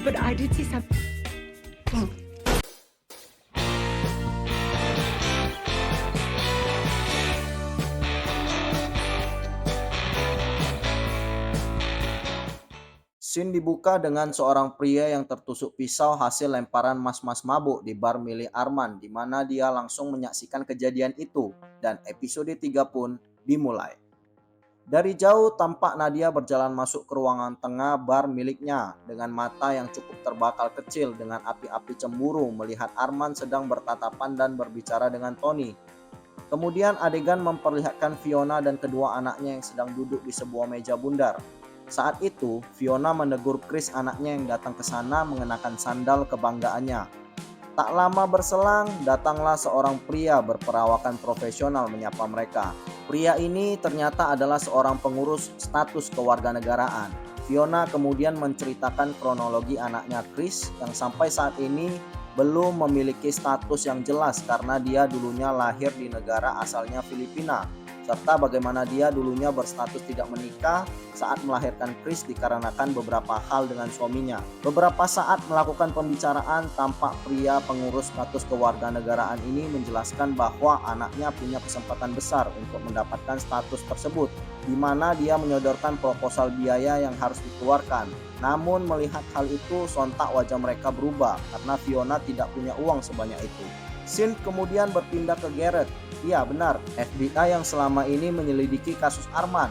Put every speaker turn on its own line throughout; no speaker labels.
but I did see something.
Scene dibuka dengan seorang pria yang tertusuk pisau hasil lemparan mas-mas mabuk di bar milik Arman, di mana dia langsung menyaksikan kejadian itu, dan episode 3 pun dimulai. Dari jauh tampak Nadia berjalan masuk ke ruangan tengah bar miliknya dengan mata yang cukup terbakal kecil dengan api-api cemburu melihat Arman sedang bertatapan dan berbicara dengan Tony. Kemudian adegan memperlihatkan Fiona dan kedua anaknya yang sedang duduk di sebuah meja bundar. Saat itu, Fiona menegur Chris anaknya yang datang ke sana mengenakan sandal kebanggaannya. Tak lama berselang, datanglah seorang pria berperawakan profesional menyapa mereka. Pria ini ternyata adalah seorang pengurus status kewarganegaraan. Fiona kemudian menceritakan kronologi anaknya Chris yang sampai saat ini belum memiliki status yang jelas karena dia dulunya lahir di negara asalnya Filipina, serta bagaimana dia dulunya berstatus tidak menikah saat melahirkan Chris dikarenakan beberapa hal dengan suaminya. Beberapa saat melakukan pembicaraan, tampak pria pengurus status kewarganegaraan ini menjelaskan bahwa anaknya punya kesempatan besar untuk mendapatkan status tersebut, di mana dia menyodorkan proposal biaya yang harus dikeluarkan. Namun melihat hal itu, sontak wajah mereka berubah karena Fiona tidak punya uang sebanyak itu. Scene kemudian berpindah ke Garrett. Iya benar, FBI yang selama ini menyelidiki kasus Arman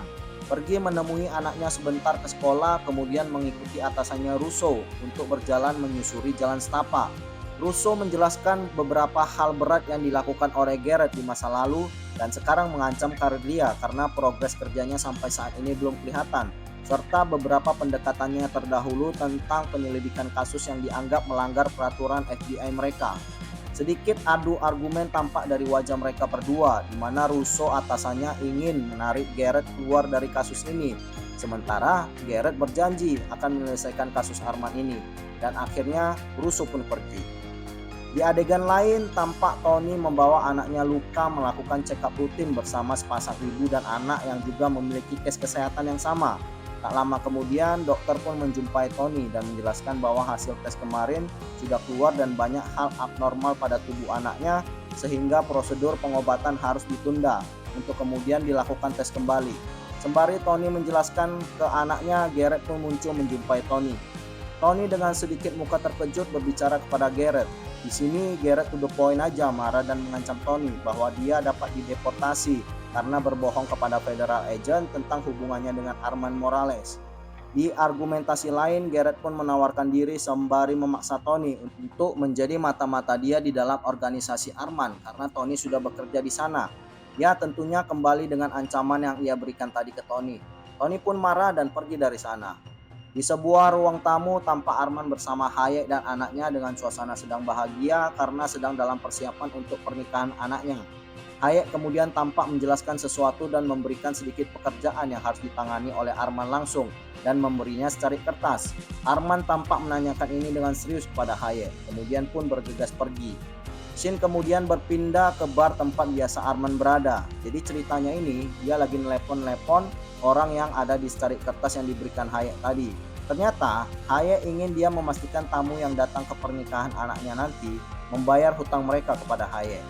pergi menemui anaknya sebentar ke sekolah, kemudian mengikuti atasannya Russo untuk berjalan menyusuri jalan setapak. Russo menjelaskan beberapa hal berat yang dilakukan oleh Garrett di masa lalu dan sekarang mengancam karir dia karena progres kerjanya sampai saat ini belum kelihatan, serta beberapa pendekatannya terdahulu tentang penyelidikan kasus yang dianggap melanggar peraturan FBI mereka. Sedikit adu argumen tampak dari wajah mereka berdua, di mana Russo atasannya ingin menarik Garrett keluar dari kasus ini. Sementara Garrett berjanji akan menyelesaikan kasus Arman ini, dan akhirnya Russo pun pergi. Di adegan lain, tampak Tony membawa anaknya Luka melakukan check-up rutin bersama sepasang ibu dan anak yang juga memiliki case kesehatan yang sama. Tak lama kemudian, dokter pun menjumpai Tony dan menjelaskan bahwa hasil tes kemarin sudah keluar dan banyak hal abnormal pada tubuh anaknya sehingga prosedur pengobatan harus ditunda untuk kemudian dilakukan tes kembali. Sembari Tony menjelaskan ke anaknya, Garrett pun muncul menjumpai Tony. Tony dengan sedikit muka terkejut berbicara kepada Garrett. Di sini Garrett to the point aja marah dan mengancam Tony bahwa dia dapat dideportasi karena berbohong kepada federal agent tentang hubungannya dengan Arman Morales. Di argumentasi lain, Garrett pun menawarkan diri sembari memaksa Tony untuk menjadi mata-mata dia di dalam organisasi Arman karena Tony sudah bekerja di sana. Ya tentunya kembali dengan ancaman yang ia berikan tadi ke Tony. Tony pun marah dan pergi dari sana. Di sebuah ruang tamu, tampak Arman bersama Hayek dan anaknya dengan suasana sedang bahagia karena sedang dalam persiapan untuk pernikahan anaknya. Hayek kemudian tampak menjelaskan sesuatu dan memberikan sedikit pekerjaan yang harus ditangani oleh Arman langsung dan memberinya secari kertas. Arman tampak menanyakan ini dengan serius kepada Hayek, kemudian pun bergegas pergi. Shin kemudian berpindah ke bar tempat biasa Arman berada. Jadi ceritanya ini dia lagi nelepon-nelepon orang yang ada di secari kertas yang diberikan Hayek tadi. Ternyata Hayek ingin dia memastikan tamu yang datang ke pernikahan anaknya nanti membayar hutang mereka kepada Hayek.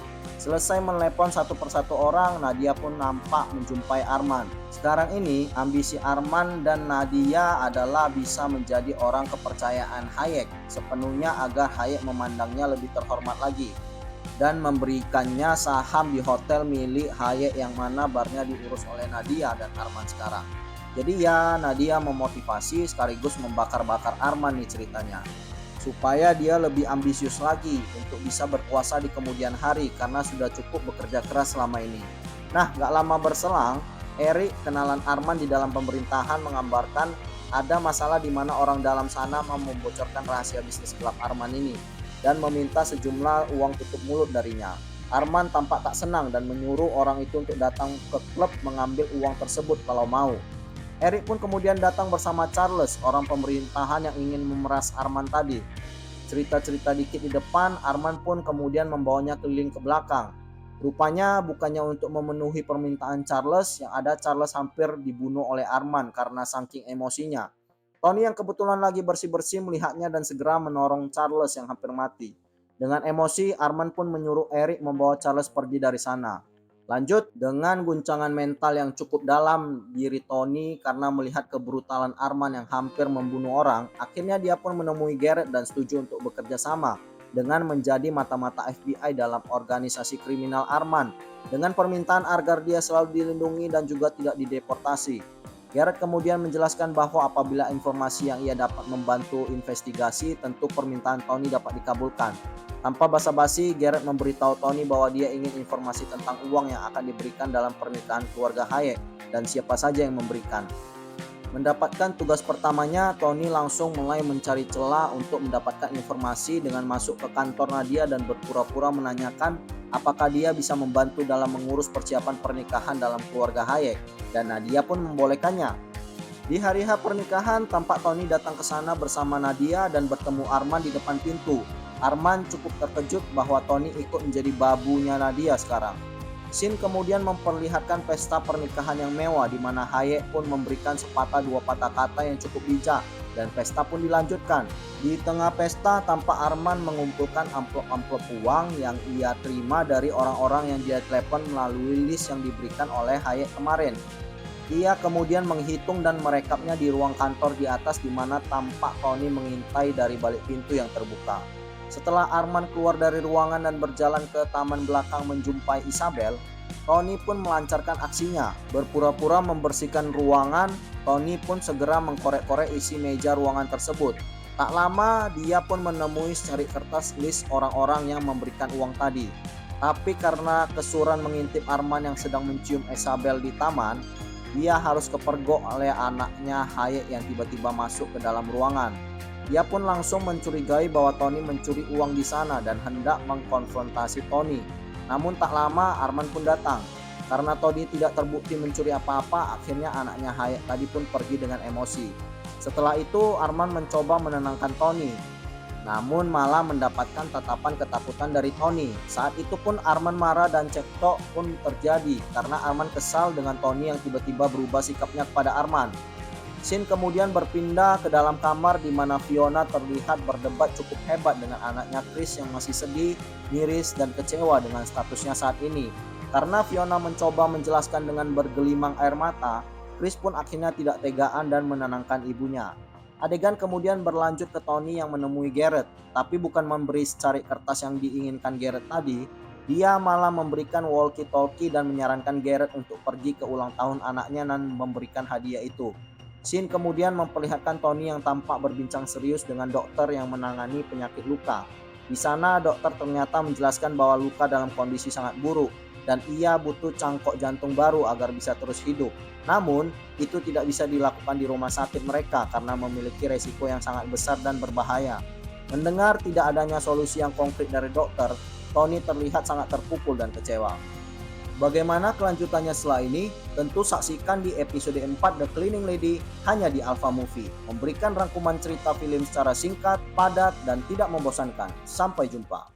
Selesai menelepon satu persatu orang, Nadia pun nampak menjumpai Arman. Sekarang ini ambisi Arman dan Nadia adalah bisa menjadi orang kepercayaan Hayek sepenuhnya agar Hayek memandangnya lebih terhormat lagi dan memberikannya saham di hotel milik Hayek yang mana barnya diurus oleh Nadia dan Arman sekarang. Jadi ya Nadia memotivasi sekaligus membakar-bakar Arman nih ceritanya, supaya dia lebih ambisius lagi untuk bisa berkuasa di kemudian hari karena sudah cukup bekerja keras selama ini. Nah, gak lama berselang, Eric, kenalan Arman di dalam pemerintahan, menggambarkan ada masalah di mana orang dalam sana mau membocorkan rahasia bisnis gelap Arman ini dan meminta sejumlah uang tutup mulut darinya. Arman tampak tak senang dan menyuruh orang itu untuk datang ke klub mengambil uang tersebut kalau mau. Eric pun kemudian datang bersama Charles, orang pemerintahan yang ingin memeras Arman tadi. Cerita-cerita dikit di depan, Arman pun kemudian membawanya keliling ke belakang. Rupanya bukannya untuk memenuhi permintaan Charles, yang ada Charles hampir dibunuh oleh Arman karena saking emosinya. Tony yang kebetulan lagi bersih-bersih melihatnya dan segera menorong Charles yang hampir mati. Dengan emosi, Arman pun menyuruh Eric membawa Charles pergi dari sana. Lanjut, dengan guncangan mental yang cukup dalam diri Tony karena melihat kebrutalan Arman yang hampir membunuh orang, akhirnya dia pun menemui Garrett dan setuju untuk bekerja sama dengan menjadi mata-mata FBI dalam organisasi kriminal Arman, dengan permintaan agar dia selalu dilindungi dan juga tidak dideportasi. Garrett kemudian menjelaskan bahwa apabila informasi yang ia dapat membantu investigasi, tentu permintaan Tony dapat dikabulkan. Tanpa basa-basi, Garrett memberitahu Tony bahwa dia ingin informasi tentang uang yang akan diberikan dalam pernikahan keluarga Hayek dan siapa saja yang memberikan. Mendapatkan tugas pertamanya, Tony langsung mulai mencari celah untuk mendapatkan informasi dengan masuk ke kantor Nadia dan berpura-pura menanyakan apakah dia bisa membantu dalam mengurus persiapan pernikahan dalam keluarga Hayek, dan Nadia pun membolehkannya. Di hari H pernikahan, tampak Tony datang ke sana bersama Nadia dan bertemu Arman di depan pintu. Arman cukup terkejut bahwa Tony ikut menjadi babunya Nadia sekarang. Scene kemudian memperlihatkan pesta pernikahan yang mewah di mana Hayek pun memberikan sepatah dua patah kata yang cukup bijak dan pesta pun dilanjutkan. Di tengah pesta tampak Arman mengumpulkan amplop-amplop uang yang ia terima dari orang-orang yang dia telepon melalui list yang diberikan oleh Hayek kemarin. Ia kemudian menghitung dan merekapnya di ruang kantor di atas di mana tampak Tony mengintai dari balik pintu yang terbuka. Setelah Arman keluar dari ruangan dan berjalan ke taman belakang menjumpai Isabel, Tony pun melancarkan aksinya. Berpura-pura membersihkan ruangan, Tony pun segera mengkorek-korek isi meja ruangan tersebut. Tak lama, dia pun menemui secari kertas list orang-orang yang memberikan uang tadi. Tapi karena kesuran mengintip Arman yang sedang mencium Isabel di taman, dia harus kepergok oleh anaknya Hayek yang tiba-tiba masuk ke dalam ruangan. Dia pun langsung mencurigai bahwa Tony mencuri uang di sana dan hendak mengkonfrontasi Tony. Namun tak lama Arman pun datang. Karena Tony tidak terbukti mencuri apa-apa, akhirnya anaknya Hayek tadi pun pergi dengan emosi. Setelah itu Arman mencoba menenangkan Tony, namun malah mendapatkan tatapan ketakutan dari Tony. Saat itu pun Arman marah dan cekcok pun terjadi karena Arman kesal dengan Tony yang tiba-tiba berubah sikapnya kepada Arman. Scene kemudian berpindah ke dalam kamar di mana Fiona terlihat berdebat cukup hebat dengan anaknya Chris yang masih sedih, miris, dan kecewa dengan statusnya saat ini. Karena Fiona mencoba menjelaskan dengan bergelimang air mata, Chris pun akhirnya tidak tegaan dan menenangkan ibunya. Adegan kemudian berlanjut ke Tony yang menemui Garrett, tapi bukan memberi secari kertas yang diinginkan Garrett tadi. Dia malah memberikan walkie-talkie dan menyarankan Garrett untuk pergi ke ulang tahun anaknya dan memberikan hadiah itu. Scene kemudian memperlihatkan Tony yang tampak berbincang serius dengan dokter yang menangani penyakit luka. Di sana dokter ternyata menjelaskan bahwa luka dalam kondisi sangat buruk dan ia butuh cangkok jantung baru agar bisa terus hidup. Namun, itu tidak bisa dilakukan di rumah sakit mereka karena memiliki resiko yang sangat besar dan berbahaya. Mendengar tidak adanya solusi yang konkret dari dokter, Tony terlihat sangat terpukul dan kecewa. Bagaimana kelanjutannya setelah ini? Tentu saksikan di episode 4 The Cleaning Lady hanya di Alpha Movie. Memberikan rangkuman cerita film secara singkat, padat, dan tidak membosankan. Sampai jumpa.